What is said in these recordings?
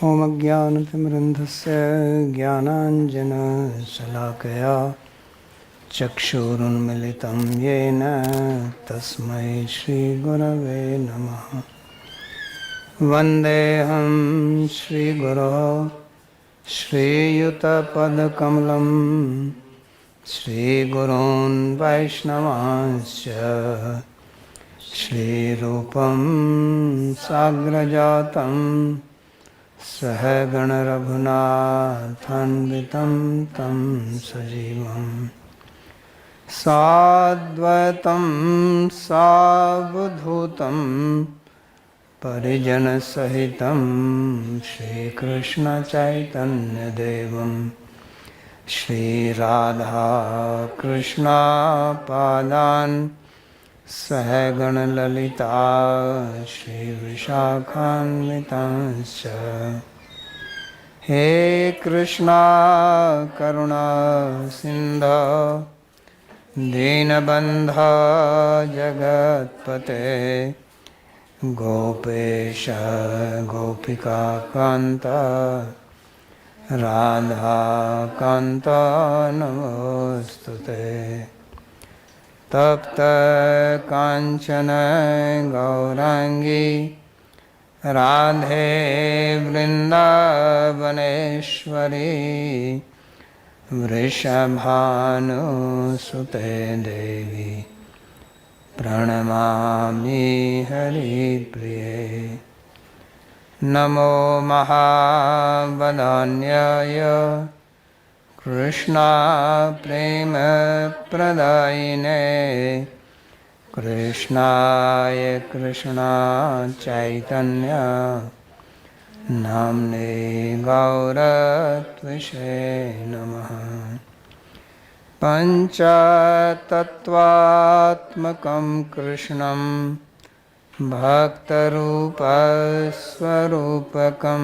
ॐ अज्ञानतिमिरन्धस्य ज्ञानाञ्जनशलाकया चक्षुरुन्मिलितं येन तस्मै श्रीगुरवे नमः। वन्देऽहं श्रीगुरोः श्रीयुतपदकमलं श्रीगुरून् वैष्णवांश्च श्रीरूपं साग्रजातं सहगणरघुनाथान्वितं तं सजीवं साद्वैतं सावधूतं परिजनसहितं श्रीकृष्णचैतन्यदेवं श्रीराधाकृष्णपादान् सहगणललिता श्रीविशाखान्वितांश्च। हे कृष्णा करुणा सिन्धो दीनबन्धो जगत्पते गोपेश गोपिकान्त राधाकान्त नमोस्तुते। तप्त कांचन गौरांगी राधे वृंदावनेश्वरी वृषभानुसुते देवी प्रणमामि हरिप्रिये। नमो महावदान्याय कृष्णा प्रेम प्रदायिने कृष्णाय कृष्णा चैतन्य नाम्ने गौरत्विषे नमः। पञ्चतत्त्वात्मकं कृष्णं भक्तरूपस्वरूपकं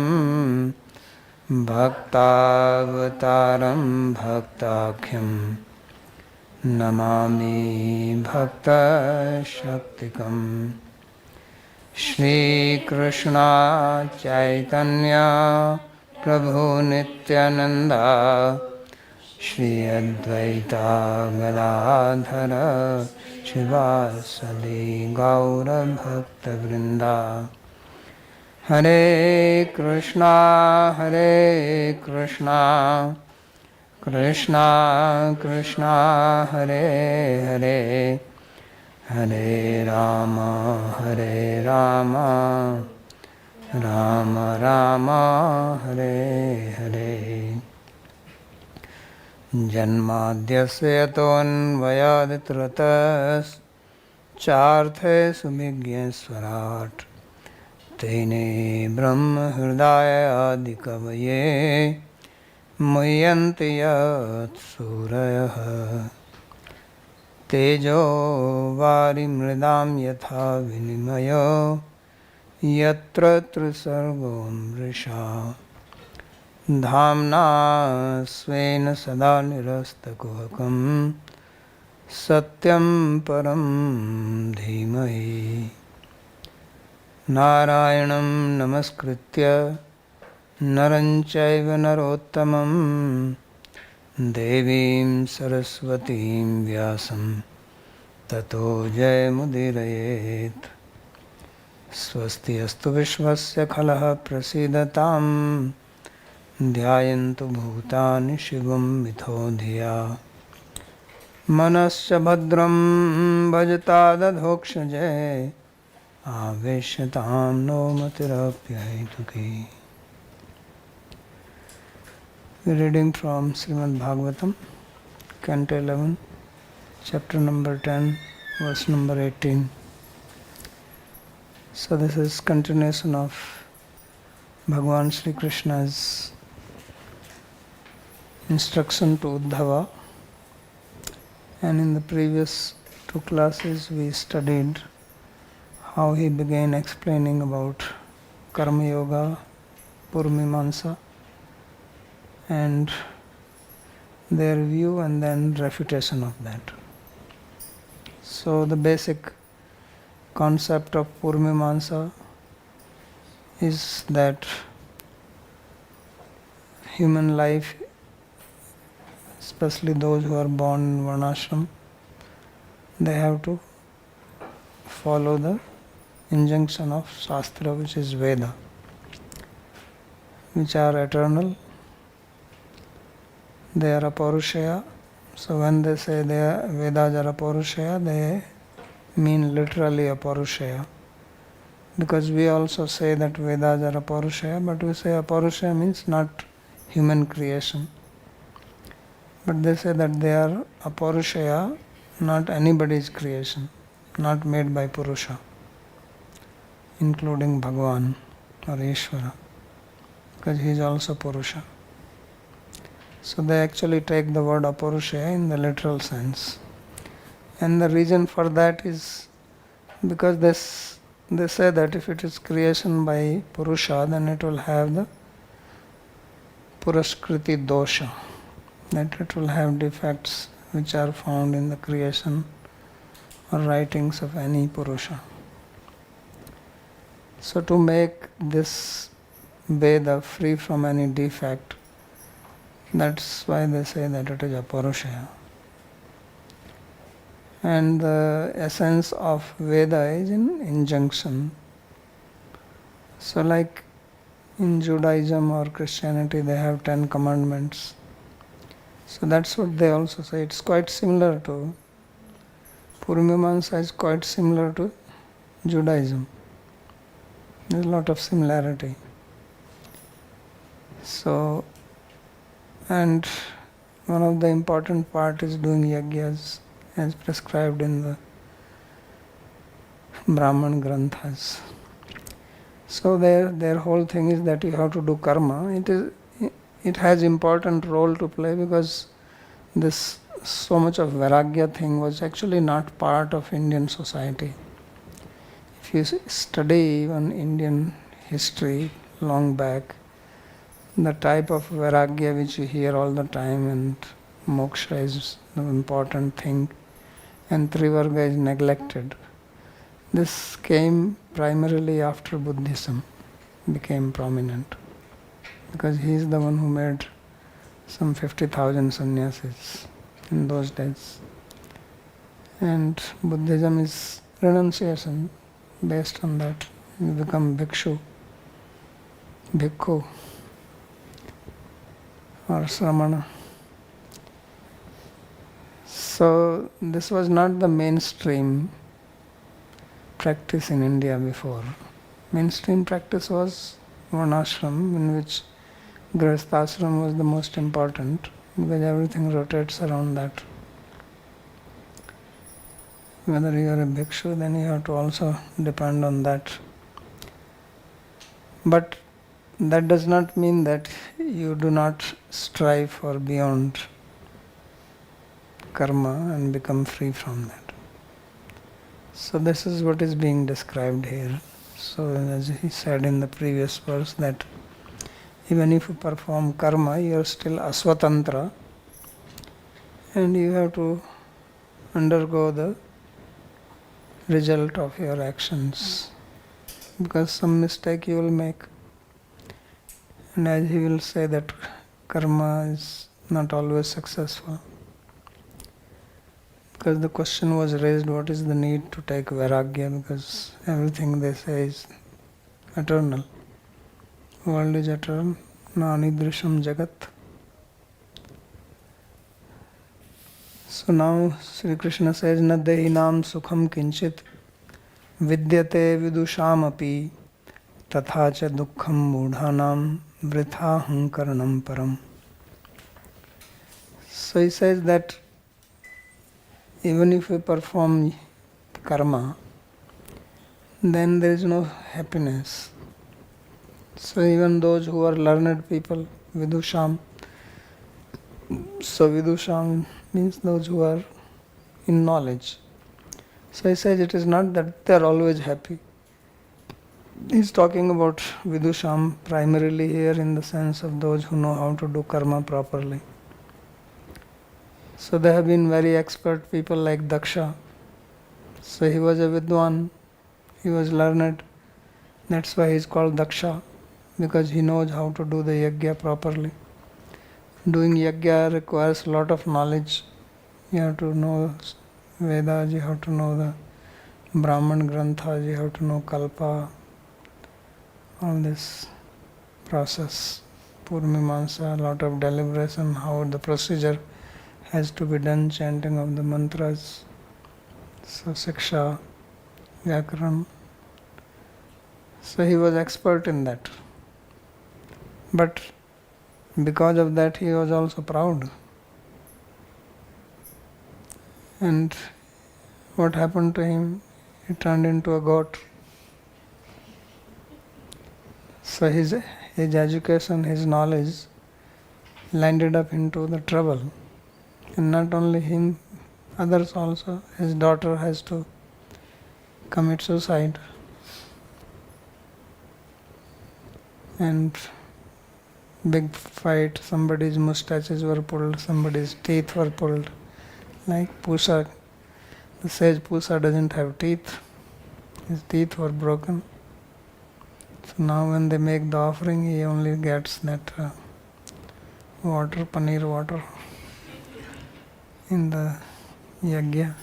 भक्तावतारं भक्ताख्यं नमामि भक्तशक्तिकं। श्रीकृष्ण चैतन्य प्रभु नित्यानंद श्री अद्वैता गदाधर शिवासदि गौरभक्तवृंदा। हरे कृष्णा कृष्णा कृष्णा हरे हरे हरे राम राम राम हरे हरे। जन्माद्यस्य यतोऽन्वयादितरतश्चार्थे विज्ञेश्वराट् तेने ब्रह्म हृदय आदिकवये मुह्यन्ति यत्सूरयः। तेजो वारिमृदां यथा विनिमयो यत्र त्रिसर्गो मृषा धाम्ना स्वेन सदा निरस्तकुहकं सत्यं परं धीमहि। नारायणं नमस्कृत्य नरं चैव नरोत्तमं देवीं सरस्वतीं व्यासं ततो जयमुदीरयेत्। स्वस्ति अस्तु विश्वस्य खलः प्रसीदतां ध्यायन्तु भूतानि शिवं मिथो धिया। मनश्च भद्रं भजतादधोक्षजे आवेश्यतां no मतिरप्यहेतुकी। Reading from Śrīmad-Bhāgavatam, Canto 11, Chapter number 10, Verse number 18. So this is continuation of Bhagavan Shri Krishna's instruction to Uddhava, and in the previous two classes we studied how he began explaining about Karma Yoga, Purvamimamsa, and their view and then refutation of that. So the basic concept of Purvamimamsa is that human life, especially those who are born in Varnashram, they have to follow the injunction of Shastra, which is Veda, which are eternal. They are Aparushaya. So when they say they are Vedas are Aparushaya, they mean literally Aparushaya. Because we also say that Vedas are Aparushaya, but we say Aparushaya means not human creation. But they say that they are Aparushaya, not anybody's creation, not made by Purusha, including Bhagavan or Ishvara, because he is also Purusha. So they actually take the word Aparushaya in the literal sense. And the reason for that is because they say that if it is creation by Purusha, then it will have the Puraskriti dosha, that it will have defects which are found in the creation or writings of any Purusha. So to make this Veda free from any defect, that's why they say that it is Aparushaya. And the essence of Veda is in injunction. So like in Judaism or Christianity, they have 10 commandments. So that's what they also say. It's quite similar to Purvamamsa is quite similar to Judaism. There's a lot of similarity. So, and one of the important part is doing yagyas as prescribed in the Brahman Granthas. So their whole thing is that you have to do karma. It has important role to play because this so much of vairagya thing was actually not part of Indian society. If you study even Indian history long back, the type of vairagya which you hear all the time, and moksha is the important thing, and trivarga is neglected. This came primarily after Buddhism became prominent, because he is the one who made some 50,000 sannyasis in those days. And Buddhism is renunciation based on that. You become bhikshu, bhikkhu or sramana. So this was not the mainstream practice in India before. Mainstream practice was varnashram, in which grihasthashram was the most important, because everything rotates around that. Whether you are a bhikshu, then you have to also depend on that. But that does not mean that you do not strive for beyond karma and become free from that. So this is what is being described here. So as he said in the previous verse, that even if you perform karma, you are still asvatantra, and you have to undergo the result of your actions, because some mistake you will make. And as he will say that karma is not always successful. Because the question was raised, what is the need to take vairagya, because everything they say is eternal. World is eternal, na anidrisham jagat. So now Sri Krishna says, na dehinam sukham kinchit vidyate vidusham api tatha cha dukkham mudhanam vritha hankaranam param. So he says that even if we perform karma, then there is no happiness. So even those who are learned people, vidusham, so vidusham means those who are in knowledge. So he says it is not that they are always happy. He is talking about vidusham primarily here in the sense of those who know how to do karma properly. So there have been very expert people like Daksha. So he was a Vidwan, he was learned. That's why he is called Daksha, because he knows how to do the yajna properly. Doing yajna requires a lot of knowledge. You have to know Vedas, you have to know the Brahman Granthas, you have to know Kalpa, all this process, Purmimansa, a lot of deliberation, how the procedure has to be done, chanting of the mantras, so Siksha, Vyakaran. So he was expert in that. But because of that he was also proud. And what happened to him? He turned into a goat. So his education, his knowledge landed up into the trouble. And not only him, others also. His daughter has to commit suicide. And big fight, somebody's mustaches were pulled, somebody's teeth were pulled. Like Pusa, the sage Pusa doesn't have teeth. His teeth were broken. So now when they make the offering, he only gets that water, paneer water in the yajna,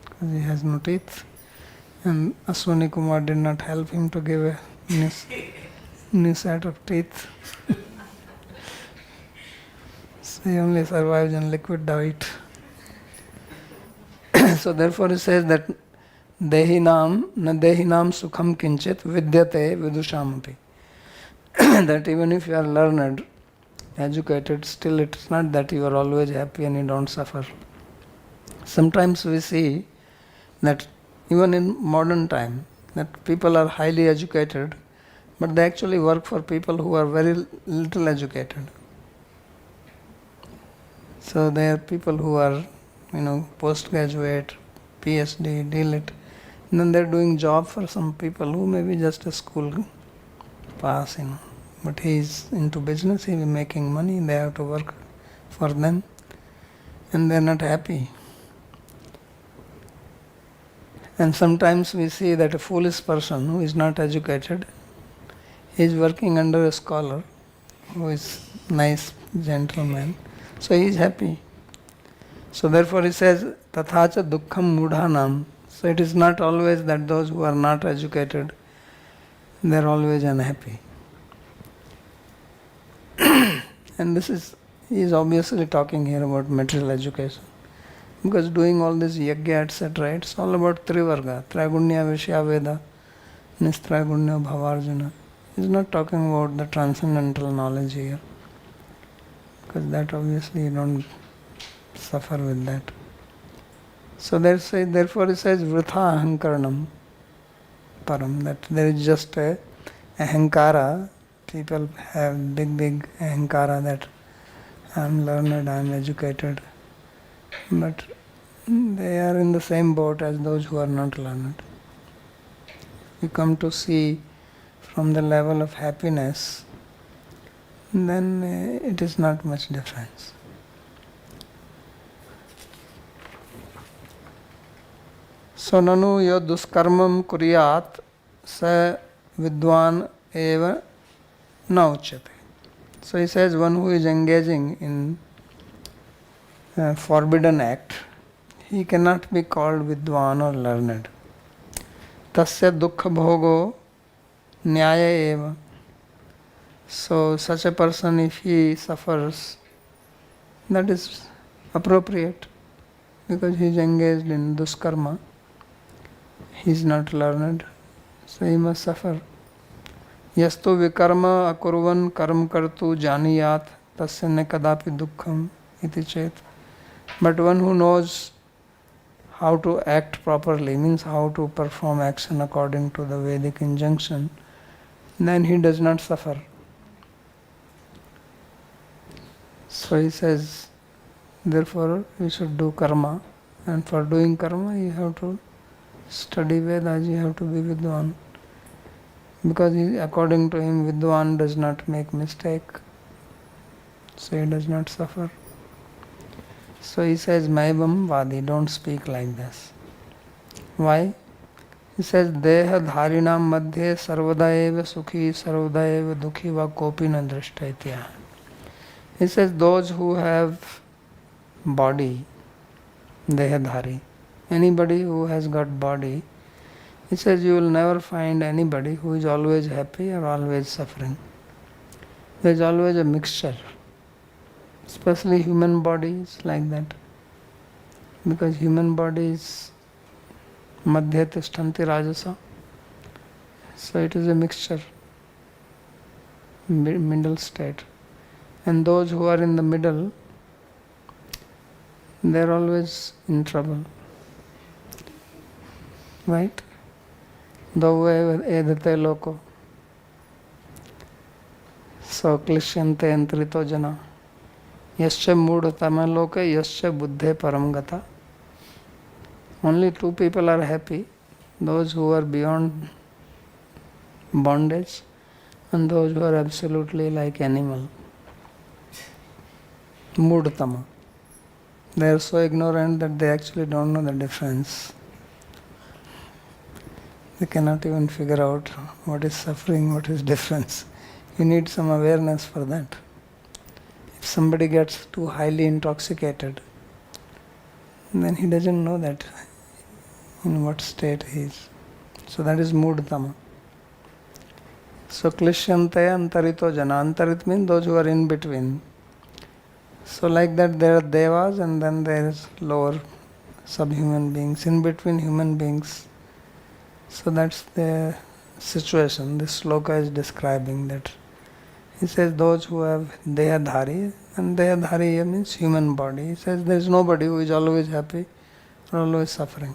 because he has no teeth. And Aswani Kumar did not help him to give a new set of teeth. So he only survives on liquid diet. So therefore he says that Dehinam na dehinam sukham kinchit vidyate vidushamapi. That even if you are learned, educated, still it's not that you are always happy and you don't suffer. Sometimes we see that even in modern time, that people are highly educated, but they actually work for people who are very little educated. So there are people who are, postgraduate, PhD, DLit, and then they're doing job for some people who may be just a school pass, But he is into business, he is making money, they have to work for them, and they're not happy. And sometimes we see that a foolish person who is not educated, he is working under a scholar who is nice gentleman, so he is happy. So therefore he says, Tathacha dukkham mudhanam. So it is not always that those who are not educated, they are always unhappy. And he is obviously talking here about material education. Because doing all this yajna, etc., it's all about trivarga, tragunya vishya veda, nistragunya bhavarjuna. He's not talking about the transcendental knowledge here. Because that obviously you don't suffer with that. So therefore he says vritha ahankaranam param, that there is just a ahankara. People have big ahankara that I am learned, I am educated. But they are in the same boat as those who are not learned. You come to see from the level of happiness, then it is not much difference. So nanu yo duskarmam kuryat sa vidwan eva na uchyate. So he says one who is engaging in forbidden act, he cannot be called vidwan or learned. Tasya dukkha bhogo nyaya eva. So such a person, if he suffers, that is appropriate, because he is engaged in duskarma. He is not learned, so he must suffer. Yastu vikarma akurvan karm kartu janiyat tasya ne kadapi dukkham iti chet. But one who knows how to act properly, means how to perform action according to the Vedic injunction, then he does not suffer. So he says, therefore you should do karma, and for doing karma you have to study Vedas, you have to be Vidwan. Because according to him, Vidwan does not make mistake, so he does not suffer. So he says, Maivam Vadi, don't speak like this. Why? He says, Deha dharinam madhye sarvada eva sukhi sarvada eva dukhi va kopi na drishtaitya. He says those who have body, dehadhari, anybody who has got body, he says you will never find anybody who is always happy or always suffering. There is always a mixture. Especially human body is like that. Because human body is madhya tishtanti rajasa. So it is a mixture, middle state. And those who are in the middle, they are always in trouble. Right? Dove edate loko. So klishyante antrito jana. Yascha mudhatama loke, yascha buddhe paramgata. Only two people are happy, those who are beyond bondage and those who are absolutely like animal. Mudhatama. They are so ignorant that they actually don't know the difference. They cannot even figure out what is suffering, what is difference. You need some awareness for that. If somebody gets too highly intoxicated, then he doesn't know that in what state he is. So that is mudhatama. So klishyante antarito jana. Antarit means those who are in between. So like that there are devas and then there is lower subhuman beings, in between human beings. So that's the situation this sloka is describing. That he says those who have dehadhari, and dehadhari here means human body. He says there is nobody who is always happy or always suffering.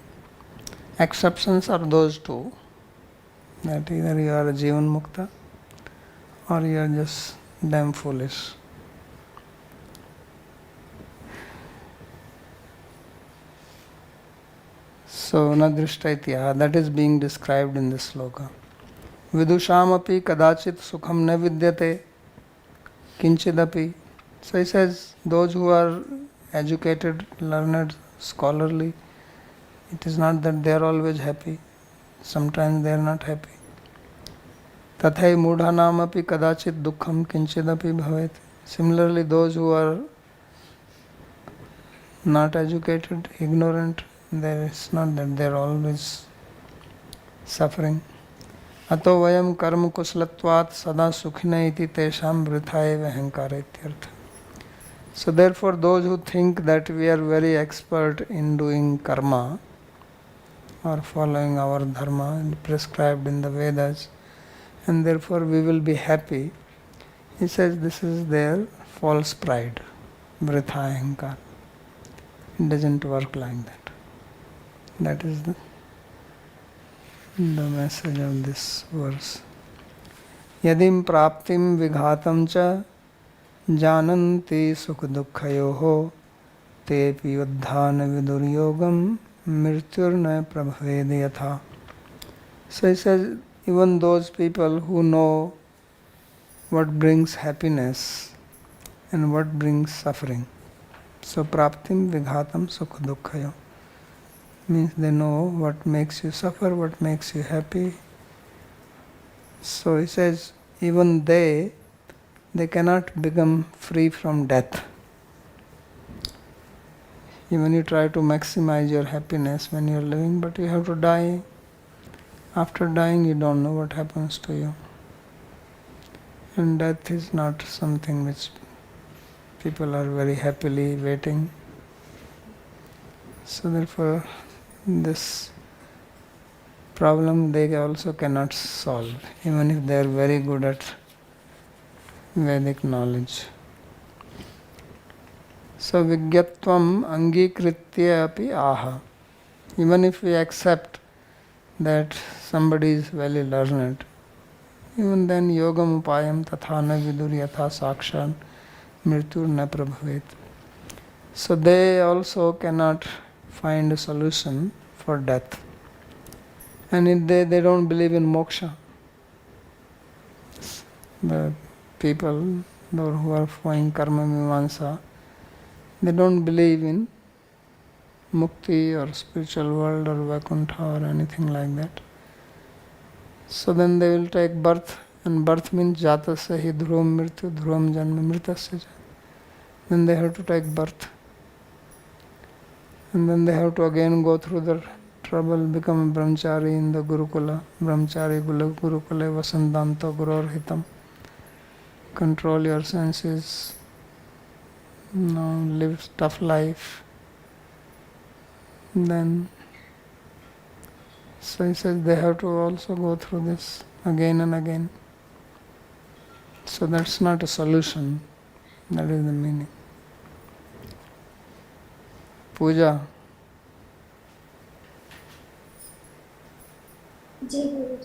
Exceptions are those two, that either you are a jivan mukta or you are just damn foolish. So nadrishtaityah, that is being described in this sloka. Vidushamapi kadachit sukham na vidyate kinchidapi. So he says those who are educated, learned, scholarly, it is not that they are always happy. Sometimes they are not happy. Tathai mudhanamapi kadachit dukkham kinchidapi bhavet. Similarly, those who are not educated, ignorant, there is not that they are always suffering. Ato vayam karma kuslatvat sada sukhina iti tesham vrithaya ahankara ityartha. So therefore those who think that we are very expert in doing karma or following our dharma prescribed in the Vedas, and therefore we will be happy, he says this is their false pride, vrithaya ahankara. It doesn't work like that. That is the message of this verse. Yadim praptim vighatam cha jananti sukha dukkhayoho tepi uddhana viduryogam mrityurna prabhaved yatha. So he says even those people who know what brings happiness and what brings suffering. So praptim vighatam sukha dukkhayo means they know what makes you suffer, what makes you happy. So he says even they cannot become free from death. Even you try to maximize your happiness when you are living, but you have to die. After dying you don't know what happens to you. And death is not something which people are very happily waiting. So therefore this problem they also cannot solve, even if they are very good at Vedic knowledge. So vigyatvam angikritya api aha. Even if we accept that somebody is very learned, even then yogam upayam tatha na vidur yatha sakshan mrityur na prabhavet. So they also cannot find a solution for death. And they don't believe in moksha. The people those who are following karma mimamsa, they don't believe in mukti or spiritual world or vaikuntha or anything like that. So then they will take birth, and birth means jatasya hi dhruvam mrityu dhruvam janma mritasya. then they have to take birth. And then they have to again go through the trouble, become a brahmachari in the Gurukula. Brahmachari Gurukule Vasandanto Guror Hitam. Control your senses, live tough life. Then, so he says they have to also go through this again and again. So that's not a solution. That is the meaning. Puja. Jiva,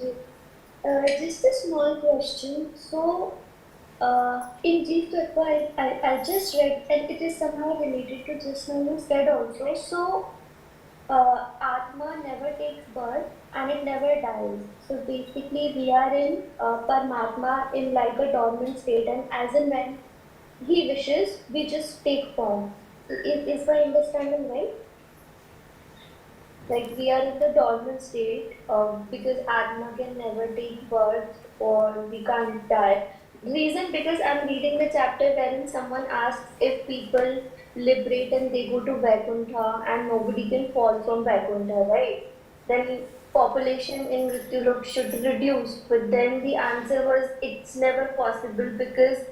just a small question. So, in Jiva, I just read, and it is somehow related to just now you said also. So, Atma never takes birth and it never dies. So basically, we are in Paramatma in like a dormant state, and as and when he wishes, we just take form. Is my understanding right? Like we are in the dormant state because Atma can never take birth or we can't die. Reason because I'm reading the chapter wherein someone asks if people liberate and they go to Vaikuntha and nobody can fall from Vaikuntha, right? Then population in Mrityulok should reduce. But then the answer was it's never possible because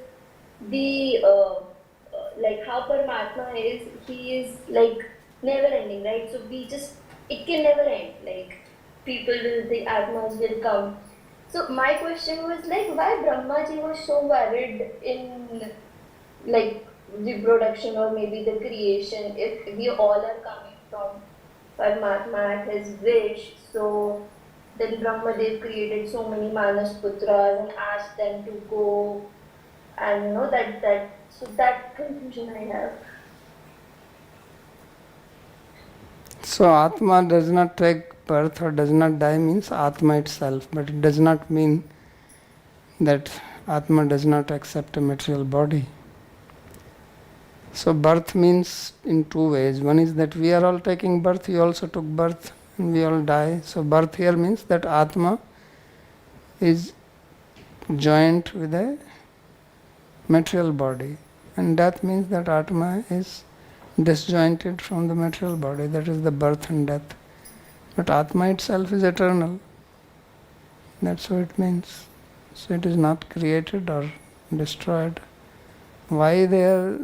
the like how Paramatma is, he is like never ending, right? So we just it can never end. Like people will, the Atmas will come. So my question was like, why Brahmaji was so worried in like reproduction or maybe the creation if we all are coming from Paramatma at his wish. So then Brahmadev created so many Manas Putras and asked them to go, and that confusion I have. So Atma does not take birth or does not die means Atma itself, but it does not mean that Atma does not accept a material body. So birth means in two ways. One is that we are all taking birth, he also took birth, and we all die. So birth here means that Atma is joined with a material body, and death means that Atma is disjointed from the material body. That is the birth and death. But Atma itself is eternal. That's what it means. So it is not created or destroyed. Why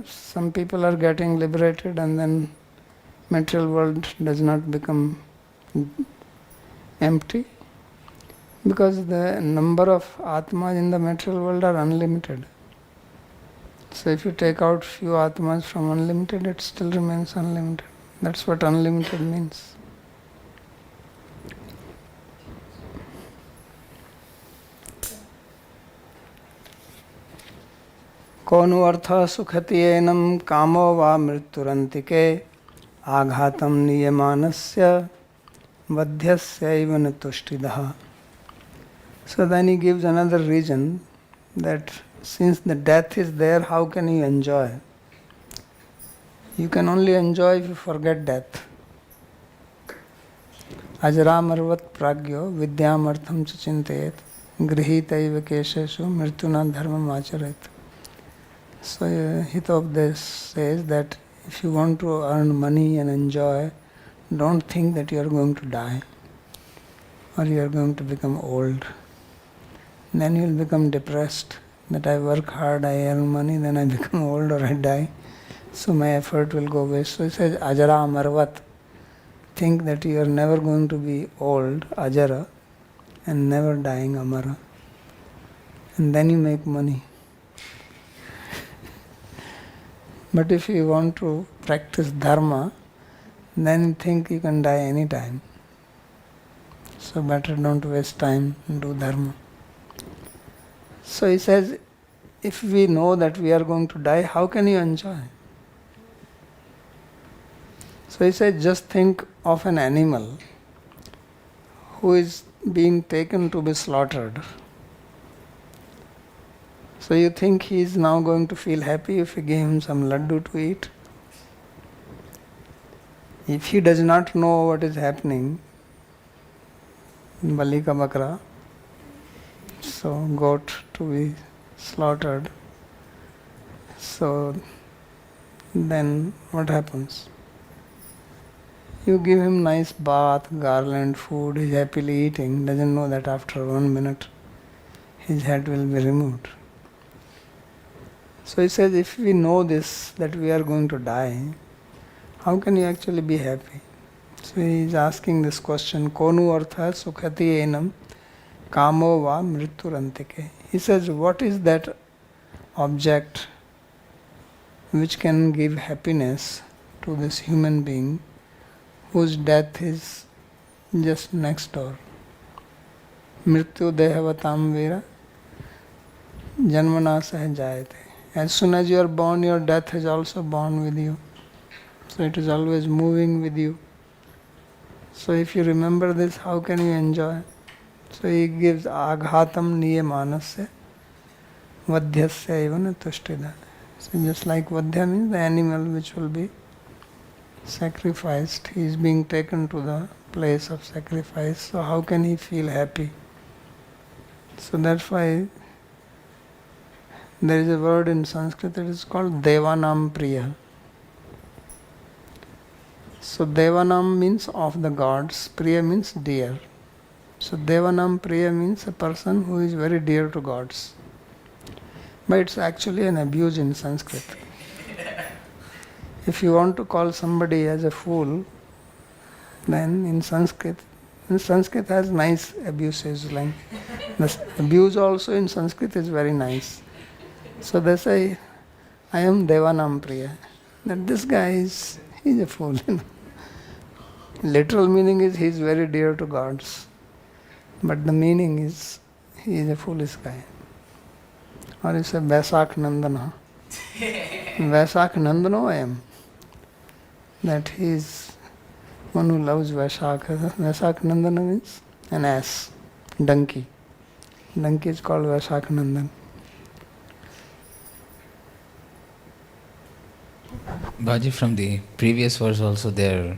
some people are getting liberated and then material world does not become empty? Because the number of Atmas in the material world are unlimited. So if you take out few Atmas from unlimited, it still remains unlimited. That's what unlimited means. कौनु अर्थ सुखतियेनं कामो वा मृत्युरन्तिके आघातं नियमानस्य वध्यस्यैव न तुष्टिदः. So then he gives another reason that since the death is there, how can you enjoy? You can only enjoy if you forget death. Ajramarvat pragyo vidyamartham cha chintayet grihitaiva kesheshu mrityuna dharmam acharet. So Hitopadesh says that if you want to earn money and enjoy, don't think that you are going to die or you are going to become old. Then you will become depressed that I work hard, I earn money, then I become old or I die. So my effort will go waste. So it says Ajara Amarvat. Think that you are never going to be old, Ajara, and never dying, Amara. And then you make money. But if you want to practice dharma, then think you can die anytime. So better don't waste time and do dharma. So he says, if we know that we are going to die, how can you enjoy? So he says, just think of an animal who is being taken to be slaughtered. So you think he is now going to feel happy if you give him some laddu to eat? If he does not know what is happening, Bali ka bakra, so goat to be slaughtered, so then what happens? You give him nice bath, garland, food, he's happily eating, doesn't know that after 1 minute his head will be removed. So he says, if we know this, that we are going to die, how can you actually be happy? So he is asking this question, Konu artha sukhati enam kamo va mrityurantike. He says, what is that object which can give happiness to this human being whose death is just next door? Mrityu dehavatam vira janmana sah jayate. As soon as you are born, your death is also born with you. So it is always moving with you. So if you remember this, how can you enjoy? So he gives aghatam niyamanasya vadhyasya evana tushtida. So just like vadhya means the animal which will be sacrificed, he is being taken to the place of sacrifice. So how can he feel happy? So that's why there is a word in Sanskrit that is called Devanam Priya. So Devanam means of the gods, Priya means dear. So Devanam Priya means a person who is very dear to gods. But it's actually an abuse in Sanskrit. If you want to call somebody as a fool, then in Sanskrit has nice abuses. Like the abuse also in Sanskrit is very nice. So they say, I am Devanam Priya. That this guy he's a fool. Literal meaning is he is very dear to gods. But the meaning is he is a foolish guy. Or you say Vaisak Nandana. Vaisak Nandano I am. That he is one who loves Vaisak. Vaisak Nandana means an ass, donkey. Donkey is called Vaisak Nandan. Baji, from the previous verse also they're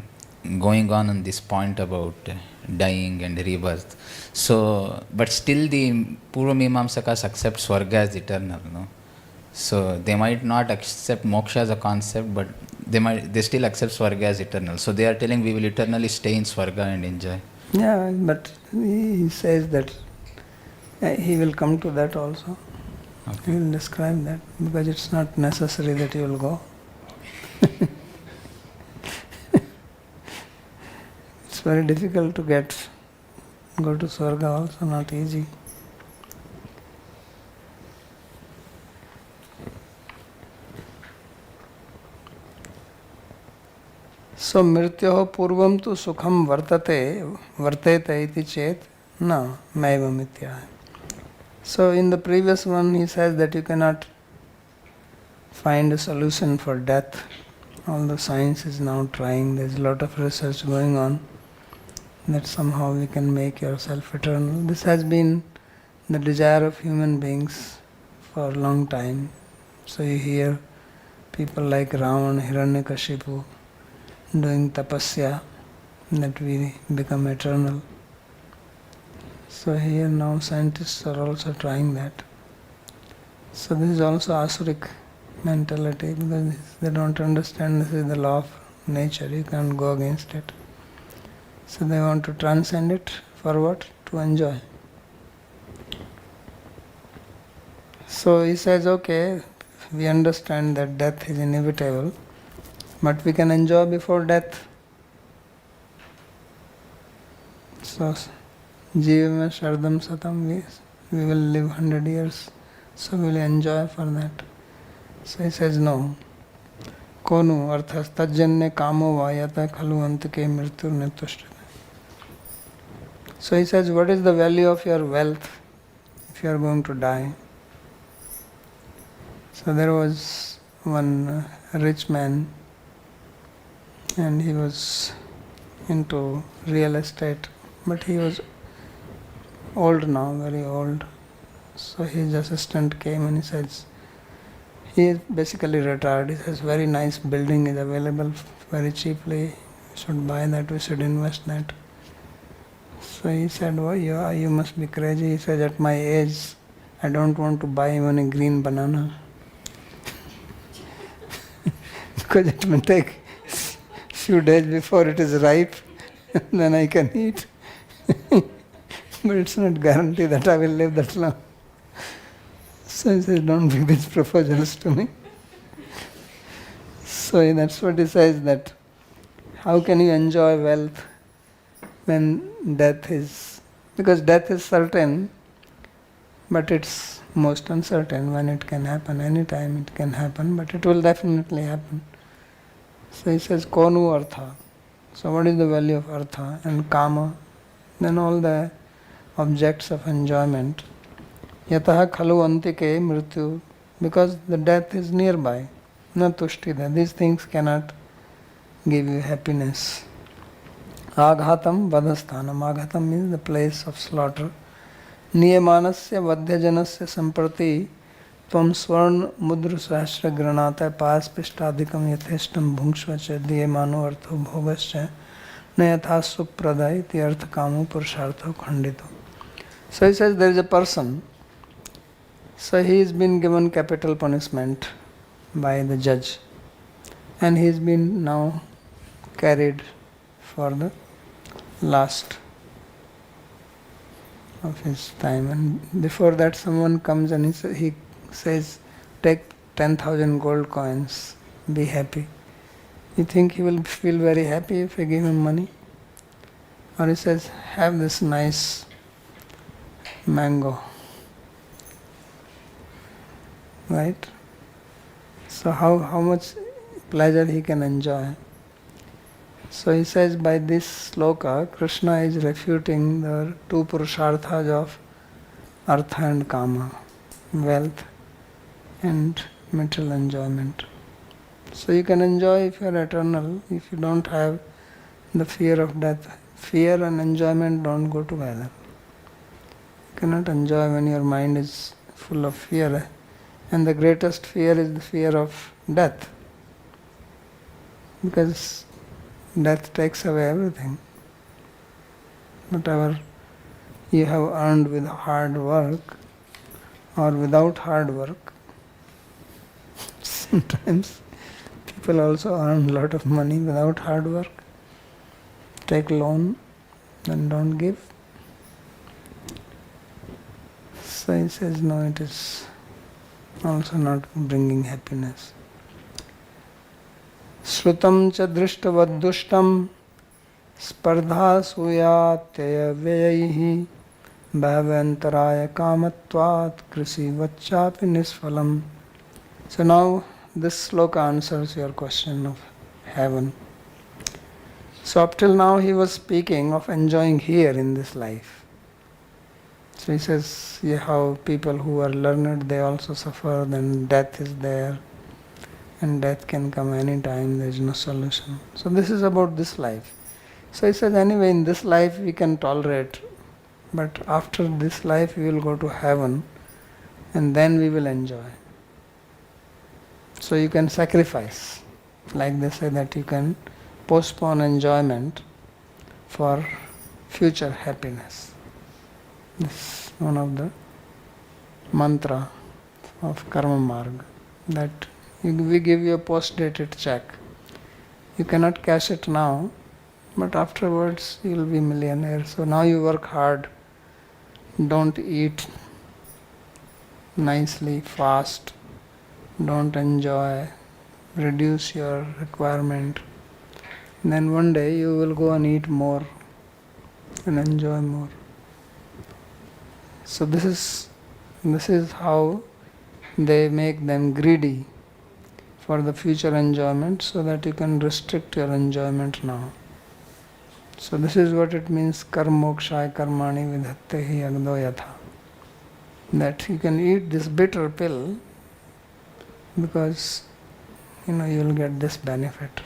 going on this point about dying and rebirth. So, but still the Purva Mimamsakas accept Swarga as eternal, no? So they might not accept moksha as a concept, but they still accept Swarga as eternal. So they are telling we will eternally stay in Swarga and enjoy. Yeah, but he says that he will come to that also. Okay. He will describe that because it's not necessary that you will go. It's very difficult to go to Swarga also, not easy. So mrityoho purvam tu sukham vartete iti chet na maiva mitya. So in the previous one he says that you cannot find a solution for death. Although science is now trying, there is a lot of research going on that somehow we can make yourself eternal. This has been the desire of human beings for a long time. So you hear people like Ravana, Hiranyakashipu doing tapasya that we become eternal. So here now scientists are also trying that. So this is also asuric mentality because they don't understand this is the law of nature, you can't go against it. So they want to transcend it for what? To enjoy. So he says, okay, we understand that death is inevitable, but we can enjoy before death. So Jiva Shardam Satam, we will live 100 years, so we will enjoy for that. So he says, no. Konu arthas tajjanya kamo vayata khalu antike mrityur netushtana. So he says, what is the value of your wealth if you are going to die? So there was one rich man and he was into real estate, but he was old now, very old. So his assistant came and he says, he is basically retired. He says, very nice building is available very cheaply. We should buy that, we should invest that. So he said, oh, you must be crazy. He said, at my age, I don't want to buy even a green banana. because it may take few days before it is ripe, then I can eat. But it's not guarantee that I will live that long. So he says, don't make these proposals to me. So that's what he says, that how can you enjoy wealth when death is, because death is certain, but it's most uncertain when it can happen. Anytime it can happen, but it will definitely happen. So he says, Konu artha. So what is the value of artha and kama? Then all the objects of enjoyment. Yataha khalu antike mrityu. Because the death is nearby. Na tushtida. These things cannot give you happiness. Aghatam vadhasthanam. Aghatam means the place of slaughter. Niyamanasya vadhyajanasya samprati tvam swarna mudra sahasra granata paspistadikam yatheshtam bhungshva cha diyamano artho bhogascha nayatha supradai iti artha kamo purushartho khandito. So he says there is a person, so he has been given capital punishment by the judge and he has been now carried for the last of his time, and before that someone comes and he says, take 10,000 gold coins, be happy. You think he will feel very happy if I give him money? Or he says, have this nice mango, right? So how much pleasure he can enjoy. So he says, by this sloka, Krishna is refuting the two purusharthas of artha and kama, wealth and material enjoyment. So you can enjoy if you are eternal, if you don't have the fear of death. Fear and enjoyment don't go together. You cannot enjoy when your mind is full of fear. And the greatest fear is the fear of death. Because death takes away everything. Whatever you have earned with hard work or without hard work. Sometimes people also earn a lot of money without hard work. Take loan and don't give. So he says, no, it is also not bringing happiness. Shrutam cha drishtavad-dushtam spardha suyatya vyayaihi bhavantaraya kamatvat krisi vachapi nisfalam. So now this sloka answers your question of heaven. So up till now he was speaking of enjoying here in this life. So he says, how people who are learned, they also suffer, then death is there. And death can come any time, there is no solution. So this is about this life. So he says, anyway, in this life we can tolerate, but after this life we will go to heaven and then we will enjoy. So you can sacrifice, like they say that you can postpone enjoyment for future happiness. This is one of the mantra of karma marga, that we give you a post-dated check. You cannot cash it now, but afterwards you will be millionaire. So now you work hard, don't eat nicely, fast, don't enjoy, reduce your requirement. Then one day you will go and eat more and enjoy more. So this is how they make them greedy for the future enjoyment, so that you can restrict your enjoyment now. So this is what it means, karmokshay karmani vidhattehi agdo yatha. That you can eat this bitter pill because you will get this benefit.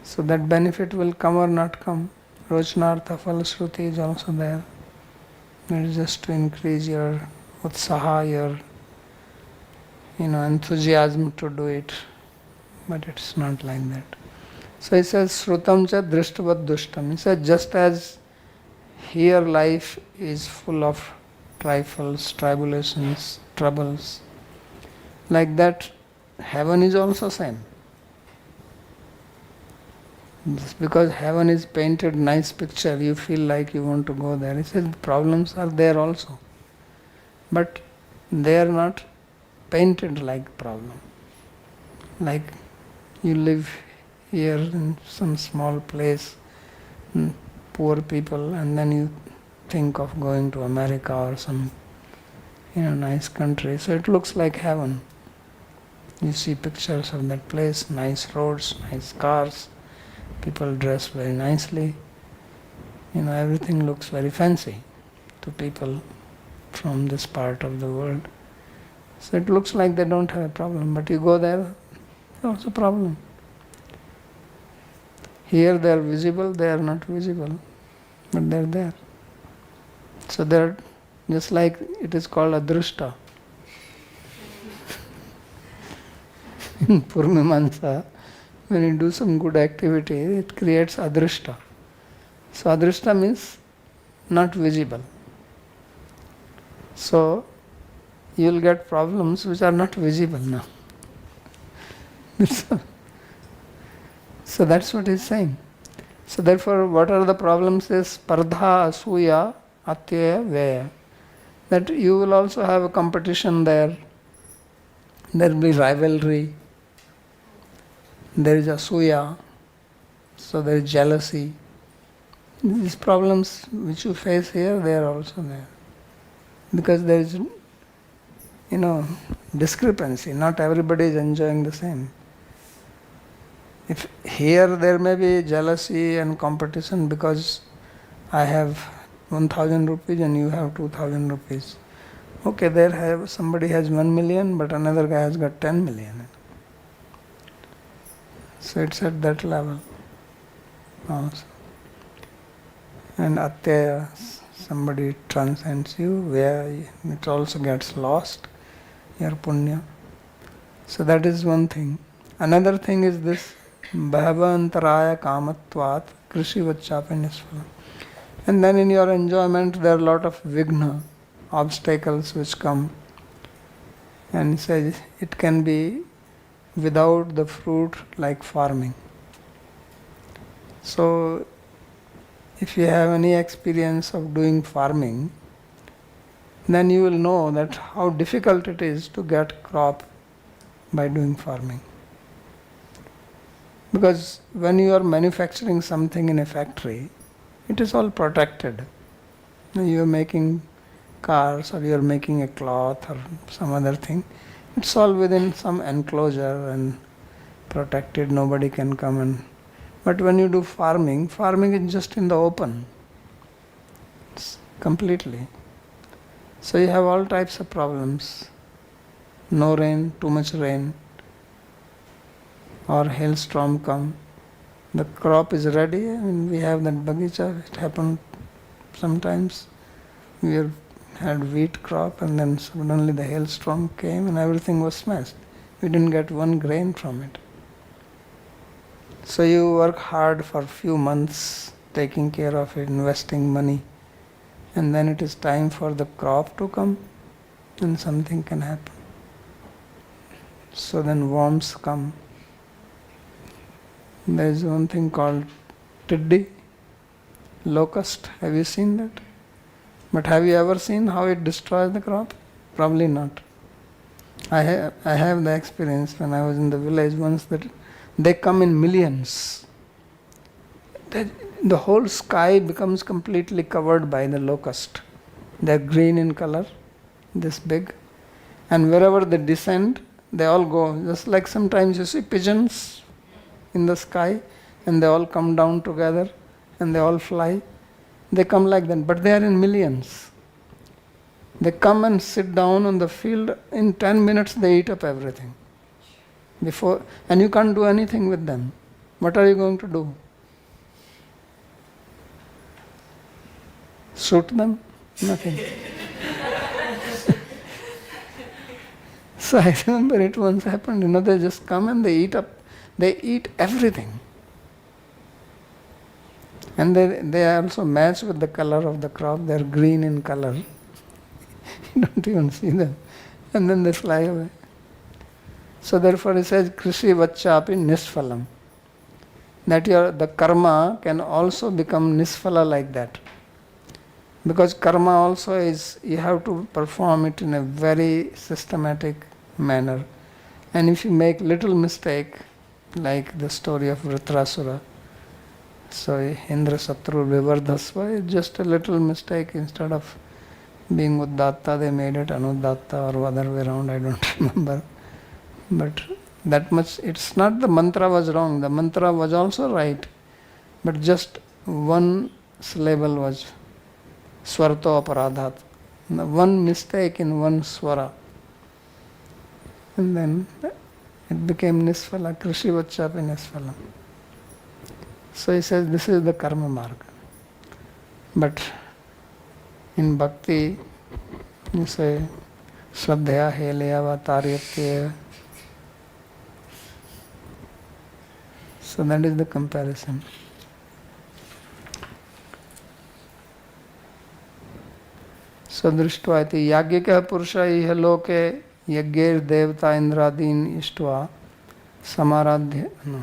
So that benefit will come or not come. Rochnartha falashruti is also there. It is just to increase your utsaha, your enthusiasm to do it. But it's not like that. So he says, Shrutam cha drishtavad dushtam. He said, just as here life is full of trifles, tribulations, troubles, like that heaven is also same. Just because heaven is painted nice picture, you feel like you want to go there. He says problems are there also. But they are not painted like problem. Like you live here in some small place, poor people, and then you think of going to America or some nice country. So it looks like heaven. You see pictures of that place, nice roads, nice cars, people dress very nicely. Everything looks very fancy to people from this part of the world. So it looks like they don't have a problem, but you go there, there's a problem. Here they are visible, they are not visible, but they are there. So they are just like it is called adrushta. In Purmimansa, when you do some good activity, it creates adrushta. So adrushta means not visible. So you will get problems which are not visible now. So that's what he's saying. So therefore, what are the problems is spardha, asuya, atyaya, vaya. That you will also have a competition there. There will be rivalry. There is asuya. So there is jealousy. These problems which you face here, they are also there. Because there is, discrepancy. Not everybody is enjoying the same. If here there may be jealousy and competition because I have 1,000 rupees and you have 2,000 rupees. Okay, somebody has 1 million, but another guy has got 10 million. So it's at that level also. And atyaya, somebody transcends you, where it also gets lost, your punya. So that is one thing. Another thing is this bhavaantaraya kamatvat krishivachapanyasvala. And then in your enjoyment there are a lot of vigna, obstacles which come. And says it can be without the fruit like farming. So if you have any experience of doing farming, then you will know that how difficult it is to get crop by doing farming. Because when you are manufacturing something in a factory, it is all protected. You are making cars or you are making a cloth or some other thing. It's all within some enclosure and protected, nobody can come in. But when you do farming is just in the open. It's completely. So you have all types of problems. No rain, too much rain, or hailstorm come. The crop is ready and we have that bagicha. It happened sometimes. We had wheat crop and then suddenly the hailstorm came and everything was smashed. We didn't get one grain from it. So you work hard for a few months taking care of it, investing money, and then it is time for the crop to come and something can happen. So then worms come. There is one thing called tiddi, locust. Have you seen that? But have you ever seen how it destroys the crop? Probably not. I have the experience when I was in the village once that they come in millions. The whole sky becomes completely covered by the locust. They are green in color, this big. And wherever they descend, they all go. Just like sometimes you see pigeons in the sky and they all come down together and they all fly. They come like that, but they are in millions. They come and sit down on the field. In 10 minutes they eat up everything. And you can't do anything with them. What are you going to do? Shoot them? Nothing. So I remember it once happened, they just come and they eat everything. And they also match with the color of the crop, they are green in color. You don't even see them. And then they fly away. So therefore he says, Krishi Vachapi Nisfalam. that the karma can also become nisfala like that. Because karma also is, you have to perform it in a very systematic manner. And if you make little mistake, like the story of Vritrasura, so Indra Satru Vivardhasva, it's just a little mistake. Instead of being Uddatta, they made it Anudatta or other way around, I don't remember. But that much, it's not the mantra was wrong, the mantra was also right. But just one syllable was Swarto Aparadhat. One mistake in one swara. And then it became Nisfala, Krishi Vachapi Nisfala. So he says this is the karma marga. But in bhakti, you say Shraddhaya Heleyava Taryatya. So that is the comparison. So दृष्ट्वा इति याज्ञिकः पुरुषः इह लोके यज्ञैर्देवता इन्द्रादीन् इष्ट्वा समाराध्य no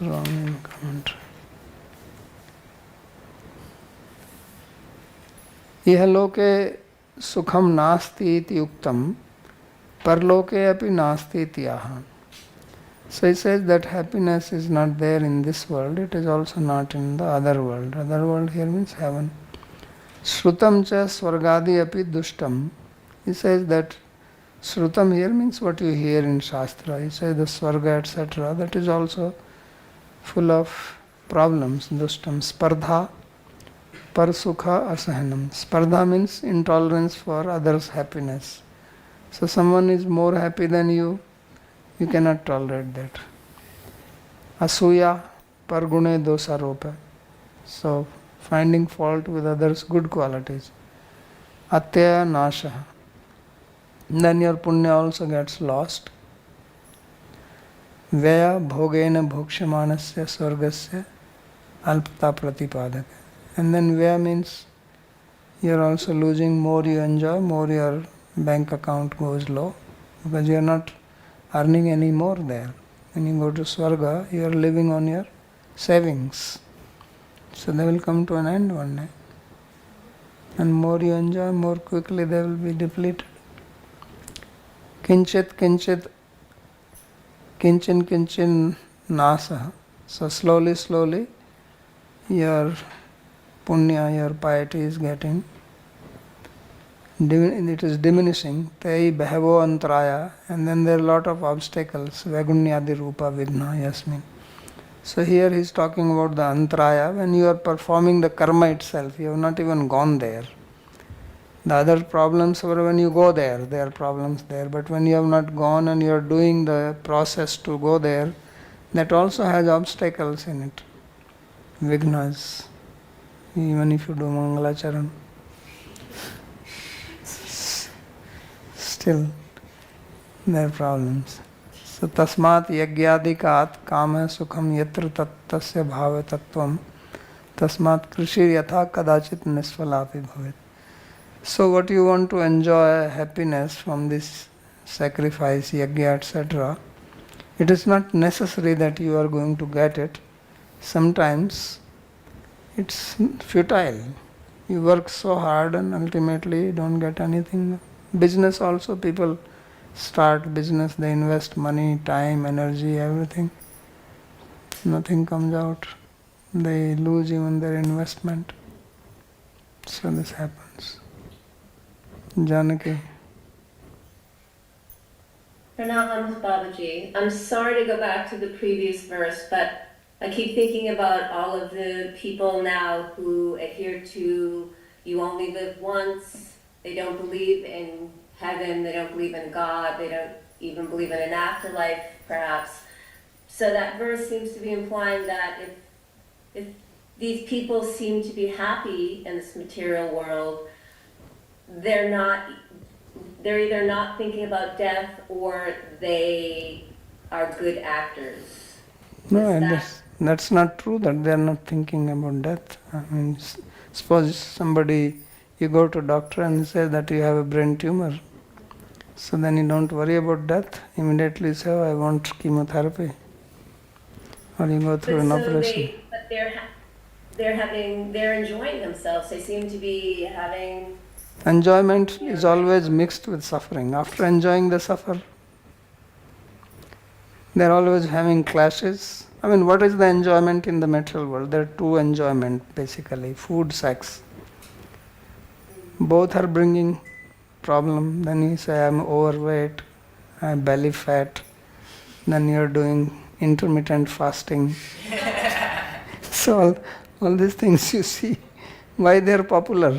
wrong in commentary. इह लोके सुखम नास्ति इति उक्तम परलोके अपि नास्ति इति आह. So he says that happiness is not there in this world, it is also not in the other world. Other world here means heaven. Shrutam cha swargadi api dushtam. He says that Shrutam here means what you hear in Shastra. He says the Swarga etc. That is also full of problems. Dushtam. Spardha parsukha asahanam. Spardha means intolerance for others' happiness. So someone is more happy than you cannot tolerate that. Asuya pargune dosaropa. So finding fault with others' good qualities. Atyaya nasha. Then your punya also gets lost. Vaya bhogena bhokshamanasya swargasya alpta pratipadaka. And then vaya means you are also losing, more you enjoy, more your bank account goes low, because you are not earning any more there. When you go to Swarga, you are living on your savings. So they will come to an end one day. And more you enjoy, more quickly they will be depleted. Kinchit kinchin nasa. So slowly your punya, your piety is getting, it is diminishing. Tei behavo antraya. And then there are a lot of obstacles. Vagunyadi rupa vidna yasmin. So here he is talking about the antraya, when you are performing the karma itself, you have not even gone there. The other problems are when you go there, there are problems there. But when you have not gone and you are doing the process to go there, that also has obstacles in it. Vignas. Even if you do Mangalacharan, still there are problems. So tasmat yagyadikat kama sukham yatra tattasya bhava tattvam tasmat krishir yatha kadachit nisfalapi bhavet. So what you want to enjoy happiness from this sacrifice, yagya, etc., it is not necessary that you are going to get it. Sometimes it's futile. You work so hard and ultimately you don't get anything. Business also, people start business, they invest money, time, energy, everything. Nothing comes out. They lose even their investment. So this happens. Janaki. Pranam Babaji. I'm sorry to go back to the previous verse, but I keep thinking about all of the people now who adhere to you only live once. They don't believe in heaven, they don't believe in God, they don't even believe in an afterlife, perhaps. So that verse seems to be implying that if these people seem to be happy in this material world, they're either not thinking about death or they are good actors. No, that's not true that they are not thinking about death. I mean, suppose somebody, you go to a doctor and say that you have a brain tumor. So then you don't worry about death. Immediately say, oh, I want chemotherapy. or you go through an But so operation. but they're enjoying themselves. They seem to be having. Enjoyment is always mixed with suffering. After enjoying, they suffer. They're always having clashes. I mean, what is the enjoyment in the material world? There are two enjoyment basically: food, sex. Both are bringing problem. Then you say, I'm overweight, I'm belly fat. Then you're doing intermittent fasting. So all these things you see, why they're popular.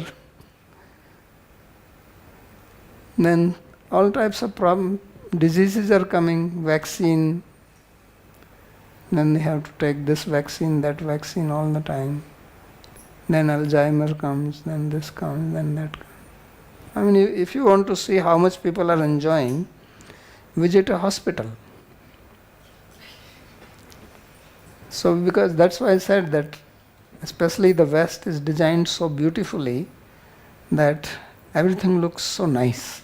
Then all types of diseases are coming, vaccine. Then they have to take this vaccine, that vaccine all the time. Then Alzheimer comes, then this comes, then that comes. I mean, if you want to see how much people are enjoying, visit a hospital. So because that's why I said that especially the West is designed so beautifully that everything looks so nice.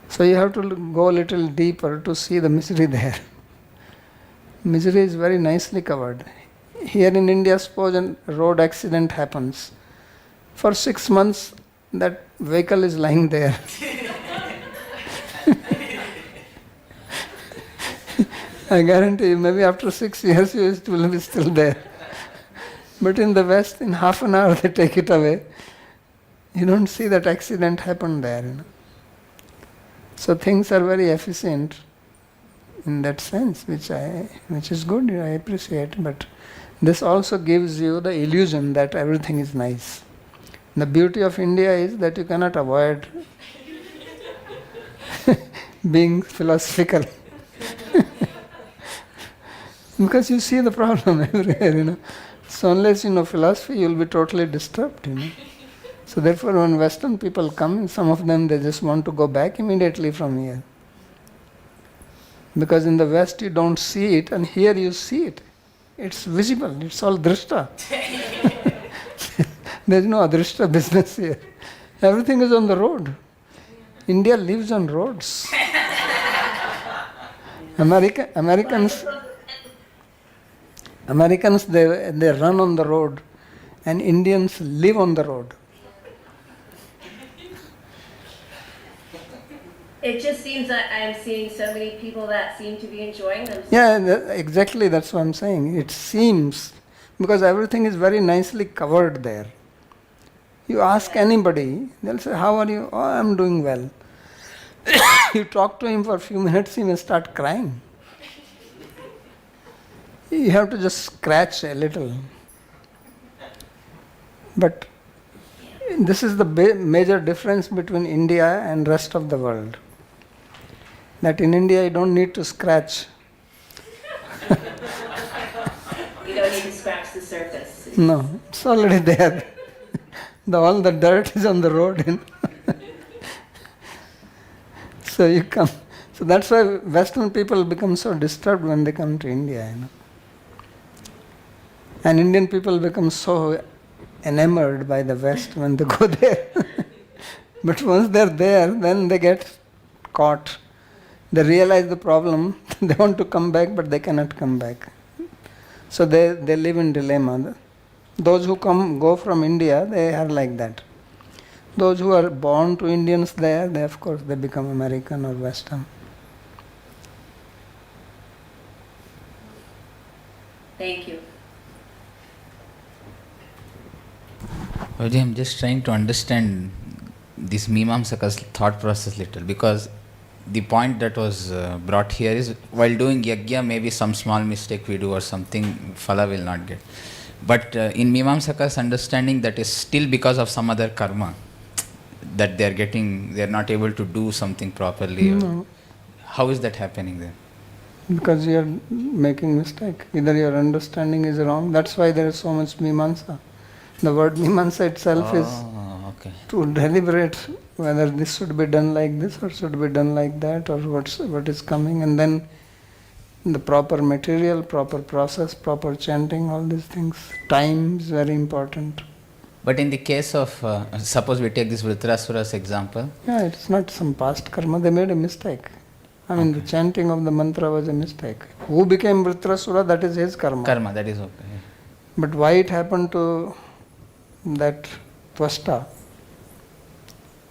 So you have to go a little deeper to see the misery there. Misery is very nicely covered. Here in India, suppose a road accident happens. For 6 months, that vehicle is lying there. I guarantee you, maybe after 6 years, it will be still there. But in the West, in half an hour, they take it away. You don't see that accident happen there. So things are very efficient in that sense, which is good, I appreciate. But this also gives you the illusion that everything is nice. The beauty of India is that you cannot avoid being philosophical. Because you see the problem everywhere, So unless you know philosophy, you will be totally disturbed, So therefore, when Western people come, some of them, they just want to go back immediately from here. Because in the West, you don't see it, and here you see it. It's visible, it's all drishta. There's no adrishta business here. Everything is on the road. India lives on roads. Americans, they run on the road, and Indians live on the road. It just seems that I'm seeing so many people that seem to be enjoying themselves. Yeah, exactly, that's what I'm saying. It seems, because everything is very nicely covered there. You ask anybody, they'll say, how are you? Oh, I'm doing well. You talk to him for a few minutes, he may start crying. You have to just scratch a little. But this is the major difference between India and rest of the world. That in India you don't need to scratch. You don't need to scratch the surface. No, it's already there. All the dirt is on the road. So you come. So that's why Western people become so disturbed when they come to India. And Indian people become so enamored by the West when they go there. But once they're there, then they get caught. They realize the problem. They want to come back, but they cannot come back. So they live in dilemma. Those who go from India, they are like that. Those who are born to Indians there, they of course they become American or Western. Thank you. Babaji, I'm just trying to understand this Mimamsaka's thought process little, because the point that was brought here is while doing yajna, maybe some small mistake we do or something, phala will not get. But in Mimamsaka's understanding, that is still because of some other karma that they're not able to do something properly. No. How is that happening then? Because you are making mistake. Either your understanding is wrong. That's why there is so much Mimamsa. The word Mimamsa itself is okay. to deliberate whether this should be done like this or should be done like that, or what is coming, and then the proper material, proper process, proper chanting, all these things. Time is very important. But in the case of, suppose we take this Vritrasura's example. Yeah, it's not some past karma. They made a mistake. I mean, the chanting of the mantra was a mistake. Who became Vritrasura, that is his karma. Karma, that is okay. But why it happened to that Tvashta?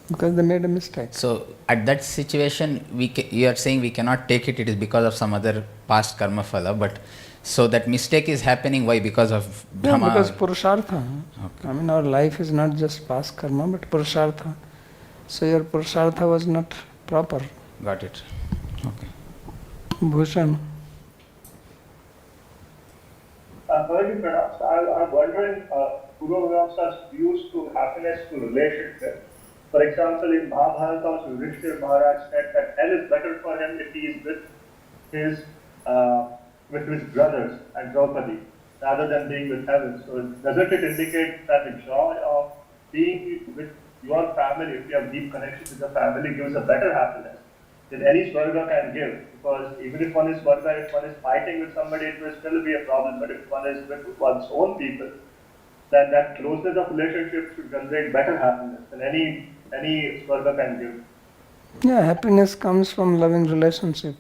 Because they made a mistake. So at that situation, you are saying we cannot take it, it is because of some other past karma phala, but so that mistake is happening, why? Because of Brahma? Yeah, because Purushartha. Okay. I mean, our life is not just past karma, but Purushartha. So your Purushartha was not proper. Got it. Okay. Bhushan. Very perhaps I'm wondering Purvamamsa's views to happiness to relationship. For example, in Bhāgavatam, Yudhishthira Maharaj said that hell is better for him if he is with his brothers and Draupadi rather than being with heaven. So doesn't it indicate that the joy of being with your family, if you have deep connection with the family, gives a better happiness than any Swarga can give? Because even if one is Swarga, if one is fighting with somebody, it will still be a problem. But if one is with one's own people, then that closeness of relationship should generate better happiness than any Swarga can give. Yeah, happiness comes from loving relationship.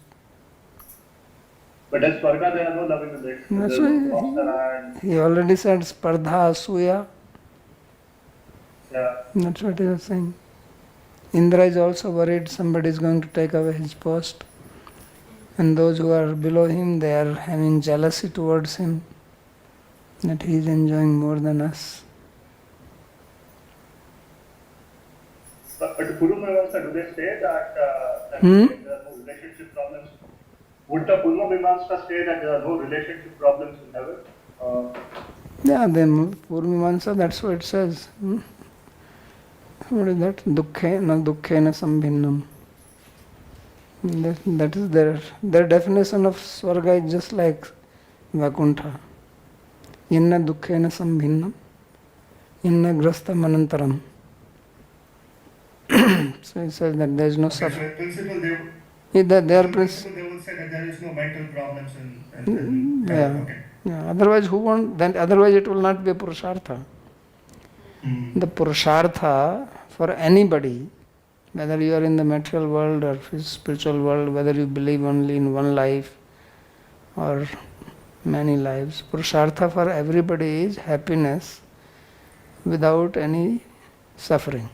But in Swarga, there are no loving relationships. That's There is why no Apsara and he already said Spardha Asuya. yeah. That's what he was saying. Indra is also worried somebody is going to take away his post. And those who are below him, they are having jealousy towards him, that he is enjoying more than us. But Purvamamsa, do they say that there are no relationship problems? Would the Purvamamsa say that there are no relationship problems in heaven? Yeah, then Purvamamsa, that's what it says. What is that? Dukkhena sambhinnam. That is their definition of Swarga is just like Vakuntha. Inna dukkhena sambhinnam, inna grasta manantaram. So it says that there is no suffering. So in principle, they They are would say that there is no mental problems in yeah. okay. Yeah. Otherwise, who won't? Then otherwise, it will not be a Purushartha. The Purushartha for anybody, whether you are in the material world or spiritual world, whether you believe only in one life or many lives, Purushartha for everybody is happiness without any suffering.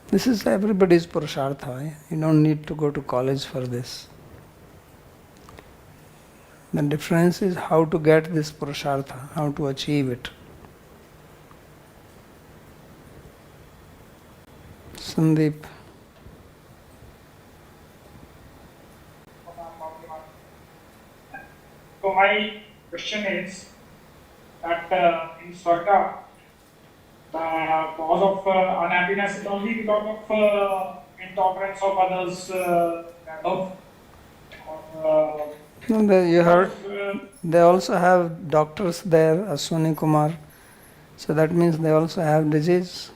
This is everybody's Purushartha. You don't need to go to college for this. The difference is how to get this Purushartha, how to achieve it. Sandeep. So my question is that in Swarga, the cause of unhappiness is only because of intolerance of others, No, you heard, they also have doctors there, Ashwini Kumar. So that means they also have disease.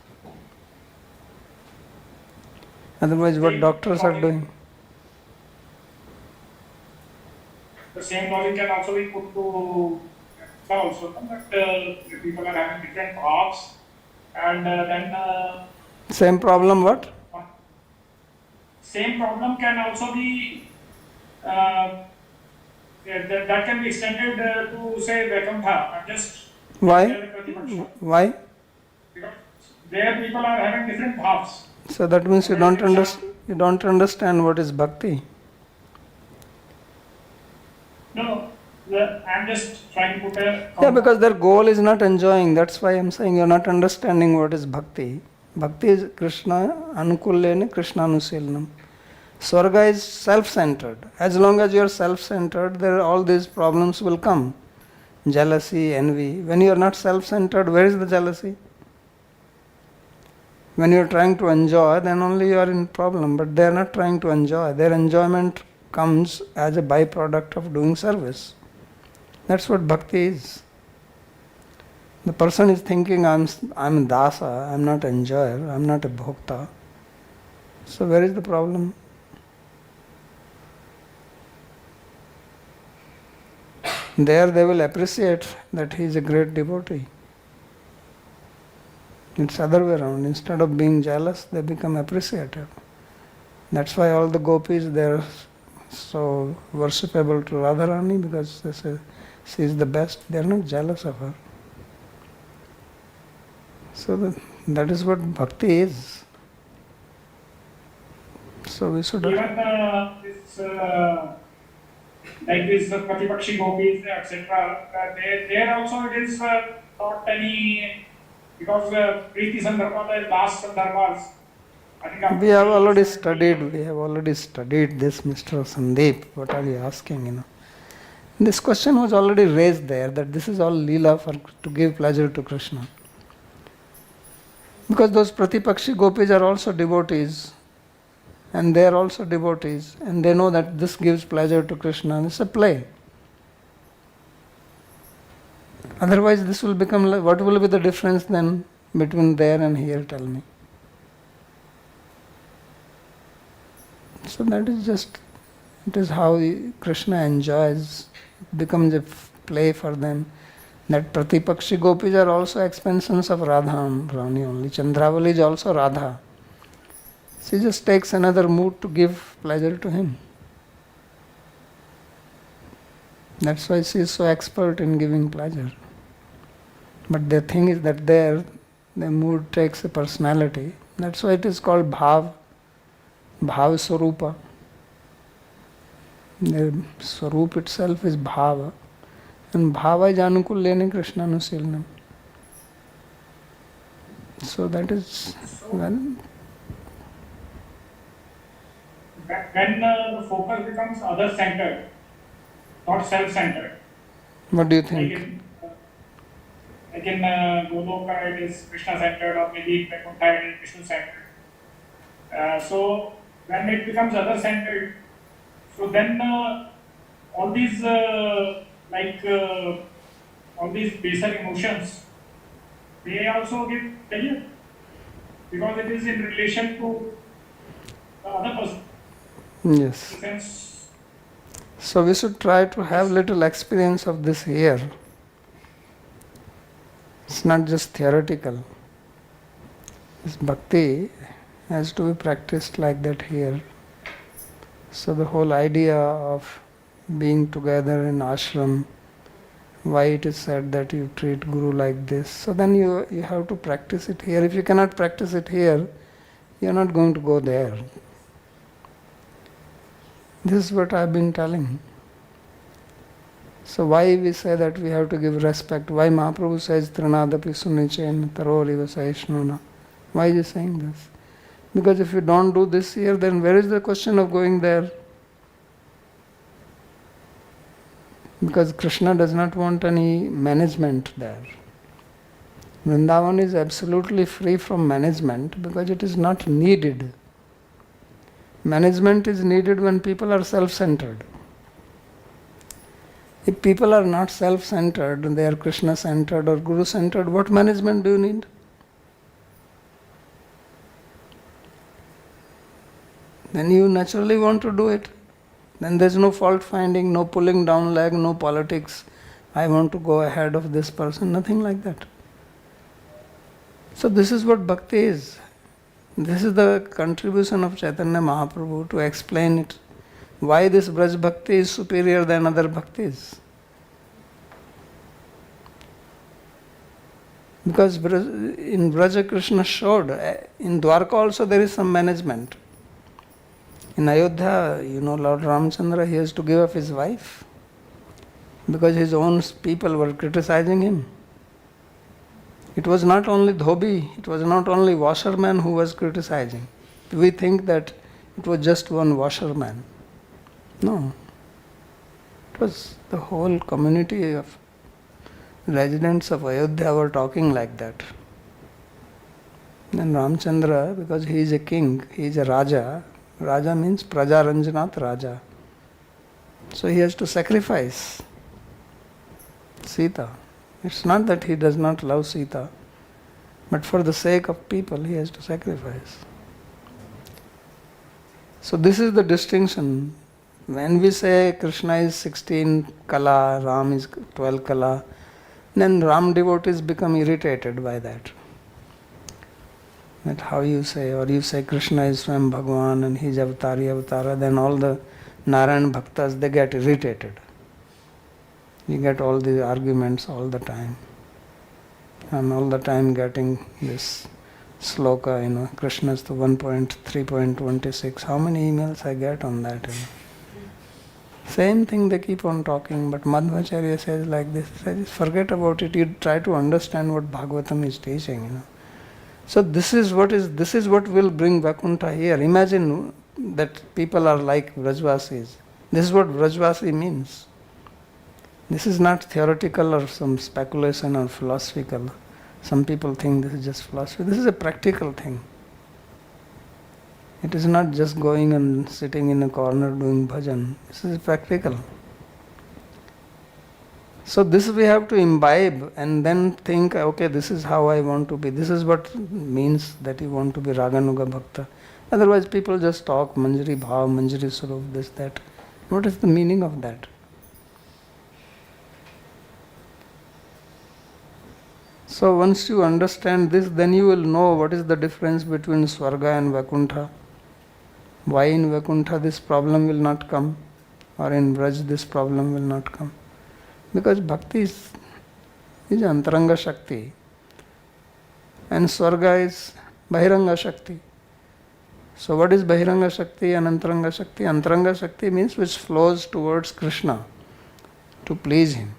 Otherwise, what doctors are doing? the same logic can also be put to also that people are having different paths and then Same problem, what? same problem can also be that can be extended to say Vaikuntha and just Why? Why? because there people are having different paths. So that means you don't understand what is bhakti. No, I'm just trying to put a Yeah, because their goal is not enjoying. That's why I'm saying you're not understanding what is bhakti. Bhakti is Krishna anukullene Krishna anusilanam. Swarga is self-centered. As long as you are self-centered, there all these problems will come. Jealousy, envy. When you are not self-centered, where is the jealousy? When you are trying to enjoy, then only you are in problem. But they are not trying to enjoy. Their enjoyment comes as a byproduct of doing service. That's what bhakti is. The person is thinking, I'm a dasa, I'm not enjoyer, I'm not a bhokta. So where is the problem? There they will appreciate that he is a great devotee. It's other way around. Instead of being jealous, they become appreciative. That's why all the gopis, they are so worshipable to Radharani, because they say she is the best. They are not jealous of her. So that is what bhakti is. So we should... Even this, like this Pratipakshi gopis, etc., there also it is not any, because Preeti Sandarbhata is last Sandarbhas. I think We have already studied this, Mr. Sandeep. What are you asking, This question was already raised there, that this is all Leela to give pleasure to Krishna. Because those Pratipakshi gopis are also devotees, and they are also devotees, and they know that this gives pleasure to Krishna, and it's a play. Otherwise this will become like, what will be the difference then between there and here, tell me? So that is just, it is how Krishna enjoys, it becomes a play for them. That Pratipakshi gopis are also expansions of Radha and Rani only. Chandravali is also Radha. She just takes another mood to give pleasure to him. That's why she is so expert in giving pleasure. But the thing is that there, the mood takes a personality. That's why it is called Bhav Swarupa. The Swarup itself is Bhava. And Bhava is Anukul Lene Krishna Anusilnam. So that is, well... When the focus becomes other-centered, not self-centered. What do you think? Like in Goloka it is Krishna-centered, or maybe in Vaikuntha it is Vishnu-centered. So when it becomes other-centered, so then all these all these baser emotions, they also give pleasure, because it is in relation to the other person. Yes. So we should try to have little experience of this here. It's not just theoretical. This bhakti has to be practiced like that here. So the whole idea of being together in ashram, why it is said that you treat Guru like this. So then you have to practice it here. If you cannot practice it here, you are not going to go there. This is what I have been telling. So why we say that we have to give respect? Why Mahaprabhu says Trinadapi Sunichen Taroriva Saishnuna? Why is he saying this? Because if you don't do this here, then where is the question of going there? Because Krishna does not want any management there. Vrindavan is absolutely free from management because it is not needed. Management is needed when people are self-centered. If people are not self-centered, they are Krishna-centered or Guru-centered, what management do you need? Then you naturally want to do it. Then there is no fault finding, no pulling down leg, no politics. I want to go ahead of this person, nothing like that. So this is what bhakti is. This is the contribution of Chaitanya Mahaprabhu to explain it. Why this Braj Bhakti is superior than other bhaktis. Because in Braja Krishna showed, in Dwarka also there is some management. In Ayodhya, Lord Ramchandra, he has to give up his wife because his own people were criticizing him. It was not only Dhobi, it was not only washerman who was criticizing. We think that it was just one washerman. No. It was the whole community of residents of Ayodhya were talking like that. And Ramchandra, because he is a king, he is a Raja. Raja means Praja Ranjanat Raja. So he has to sacrifice Sita. It's not that he does not love Sita, but for the sake of people he has to sacrifice. So this is the distinction. When we say Krishna is 16 kala, Ram is 12 kala, then Ram devotees become irritated by that. That how you say, or you say Krishna is Swam Bhagwan and he is Avatara, then all the Narayan Bhaktas, they get irritated. You get all the arguments all the time. And all the time getting this sloka, Krishna's to 1.3.26. How many emails I get on that? Same thing they keep on talking, but Madhvacharya says like this, says, forget about it, you try to understand what Bhagavatam is teaching. So this is what will bring Vaikuntha here. Imagine that people are like Vrajvasis. This is what Vrajvasi means. This is not theoretical or some speculation or philosophical. Some people think this is just philosophy. This is a practical thing. It is not just going and sitting in a corner doing bhajan. This is practical. So this we have to imbibe and then think, okay, this is how I want to be. This is what means that you want to be Raganuga Bhakta. Otherwise people just talk Manjari Bhav, Manjari Swarup, this, that. What is the meaning of that? So once you understand this, then you will know what is the difference between Swarga and Vaikuntha. Why in Vaikuntha this problem will not come, or in Braj this problem will not come. Because Bhakti is Antaranga Shakti, and Swarga is Bahiranga Shakti. So what is Bahiranga Shakti and Antaranga Shakti? Antaranga Shakti means which flows towards Krishna, to please him.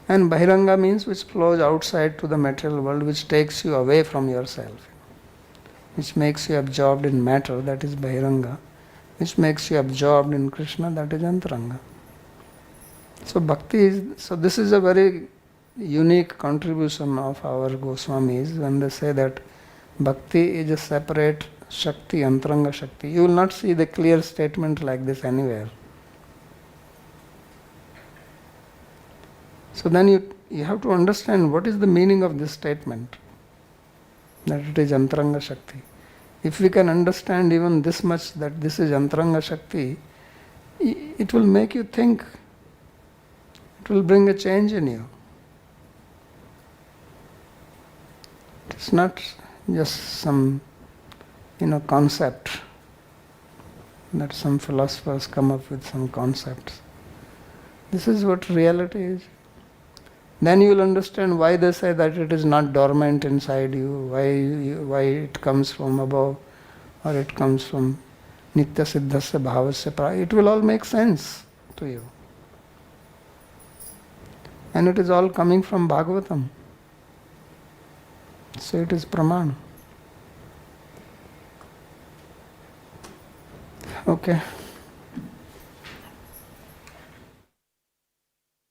And Bahiranga means which flows outside to the material world, which takes you away from yourself, which makes you absorbed in matter, that is Bahiranga, which makes you absorbed in Krishna, that is Antaranga. So this is a very unique contribution of our Goswamis when they say that Bhakti is a separate Shakti, Antaranga Shakti. You will not see the clear statement like this anywhere. So then you have to understand what is the meaning of this statement, that it is Antaranga Shakti. If we can understand even this much, that this is Antaranga Shakti, it will make you think. It will bring a change in you. It's not just some, concept, that some philosophers come up with some concepts. This is what reality is. Then you will understand why they say that it is not dormant inside you, why it comes from above, or it comes from Nitya Siddhasya Bhavasya Praya. It will all make sense to you. And it is all coming from Bhāgavatam. So it is Praman. Okay.